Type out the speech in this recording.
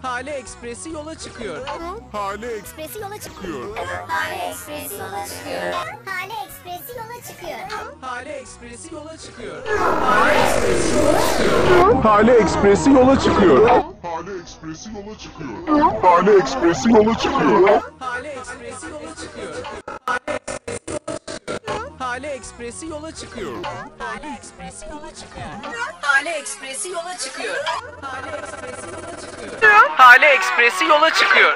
Hale Ekspresi yola çıkıyor. Hale Ekspresi yola çıkıyor. Hale Ekspresi yola çıkıyor. Hale Ekspresi yola çıkıyor. Hale Ekspresi yola çıkıyor. Hale Ekspresi yola çıkıyor. Hale Ekspresi yola çıkıyor. Hale Ekspresi yola çıkıyor. Hale Ekspresi yola çıkıyor. Hale Ekspresi yola çıkıyor. Hale Ekspresi yola çıkıyor. Hale Ekspresi yola çıkıyor. Hale Ekspresi yola çıkıyor. Hale Ekspresi yola çıkıyor.